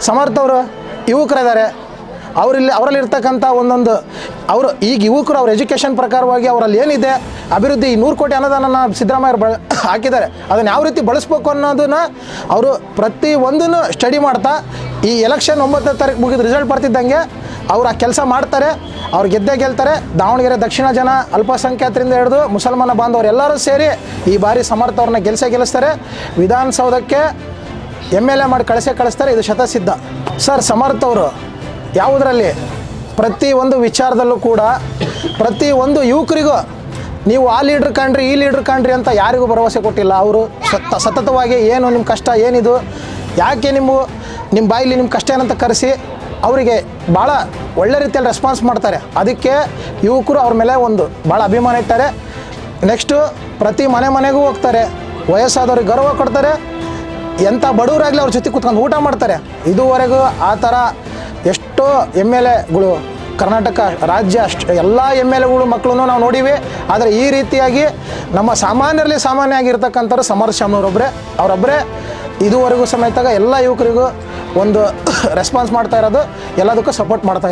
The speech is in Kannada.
ಸಮರ್ಥ ಅವರು ಯುವಕರಿದ್ದಾರೆ, ಅವರಲ್ಲಿರ್ತಕ್ಕಂಥ ಒಂದೊಂದು ಅವರು ಈಗ ಯುವಕರು ಅವ್ರ ಎಜುಕೇಷನ್ ಪ್ರಕಾರವಾಗಿ ಅವರಲ್ಲಿ ಏನಿದೆ ಅಭಿವೃದ್ಧಿ 100 ಕೋಟಿ ಅನುದಾನನ ಸಿದ್ದರಾಮಯ್ಯ ಹಾಕಿದ್ದಾರೆ. ಅದನ್ನು ಯಾವ ರೀತಿ ಬಳಸ್ಬೇಕು ಅನ್ನೋದನ್ನು ಅವರು ಪ್ರತಿಯೊಂದನ್ನು ಸ್ಟಡಿ ಮಾಡ್ತಾ ಈ ಎಲೆಕ್ಷನ್ 9ನೇ ತಾರೀಕು ಮುಗಿದ ರಿಸಲ್ಟ್ ಬರ್ತಿದ್ದಂಗೆ ಅವ್ರು ಆ ಕೆಲಸ ಮಾಡ್ತಾರೆ. ಅವ್ರು ಗೆಲ್ತಾರೆ. ದಾವಣಗೆರೆ ದಕ್ಷಿಣ ಜನ ಅಲ್ಪಸಂಖ್ಯಾತರಿಂದ ಹಿಡಿದು ಮುಸಲ್ಮಾನ ಬಾಂಧವರು ಎಲ್ಲರೂ ಸೇರಿ ಈ ಬಾರಿ ಸಮರ್ಥ ಅವ್ರನ್ನ ಗೆಲ್ಲಿಸ್ತಾರೆ. ವಿಧಾನಸೌಧಕ್ಕೆ MLA ಮಾಡಿ ಕಳಿಸ್ತಾರೆ. ಇದು ಶತಸಿದ್ಧ. ಸರ್, ಸಮರ್ಥ ಅವರು ಯಾವುದರಲ್ಲಿ ಪ್ರತಿಯೊಂದು ವಿಚಾರದಲ್ಲೂ ಕೂಡ ಪ್ರತಿಯೊಂದು ಯುವಕರಿಗೂ ನೀವು ಆ ಲೀಡ್ರ್ ಕಾಣ್ರಿ ಈ ಲೀಡ್ರ್ ಕಾಣ್ರಿ ಅಂತ ಯಾರಿಗೂ ಭರವಸೆ ಕೊಟ್ಟಿಲ್ಲ. ಅವರು ಸತತವಾಗಿ ಏನು ನಿಮ್ಮ ಕಷ್ಟ ಏನಿದು, ಯಾಕೆ ನಿಮ್ಮ ಬಾಯಲ್ಲಿ ನಿಮ್ಮ ಕಷ್ಟ ಏನಂತ ಕರೆಸಿ ಅವರಿಗೆ ಭಾಳ ಒಳ್ಳೆ ರೀತಿಯಲ್ಲಿ ರೆಸ್ಪಾನ್ಸ್ ಮಾಡ್ತಾರೆ. ಅದಕ್ಕೆ ಯುವಕರು ಅವ್ರ ಮೇಲೆ ಒಂದು ಭಾಳ ಅಭಿಮಾನ ಇಟ್ಟಾರೆ. ನೆಕ್ಸ್ಟು ಪ್ರತಿ ಮನೆಗೂ ಹೋಗ್ತಾರೆ, ವಯಸ್ಸಾದವ್ರಿಗೆ ಗೌರವ ಕೊಡ್ತಾರೆ. ಎಂಥ ಬಡವರಾಗಲಿ ಅವ್ರ ಜೊತೆ ಕೂತ್ಕೊಂಡು ಊಟ ಮಾಡ್ತಾರೆ. ಇದುವರೆಗೂ ಆ ಥರ ಎಷ್ಟೋ MLAಗಳು ಕರ್ನಾಟಕ ರಾಜ್ಯ ಎಲ್ಲ MLAಗಳು ಮಕ್ಕಳನ್ನು ನಾವು ನೋಡೀವಿ. ಆದರೆ ಈ ರೀತಿಯಾಗಿ ನಮ್ಮ ಸಾಮಾನ್ಯರಲ್ಲಿ ಸಾಮಾನ್ಯ ಆಗಿರ್ತಕ್ಕಂಥವ್ರು ಸಮರ್ಥ ಶಾಮ್ನವರೊಬ್ಬರೇ, ಅವರೊಬ್ಬರೇ ಇದುವರೆಗೂ ಸಮೇತ ಎಲ್ಲ ಯುವಕರಿಗೂ ಒಂದು ರೆಸ್ಪಾನ್ಸ್ ಮಾಡ್ತಾ ಇರೋದು, ಎಲ್ಲದಕ್ಕೂ ಸಪೋರ್ಟ್ ಮಾಡ್ತಾ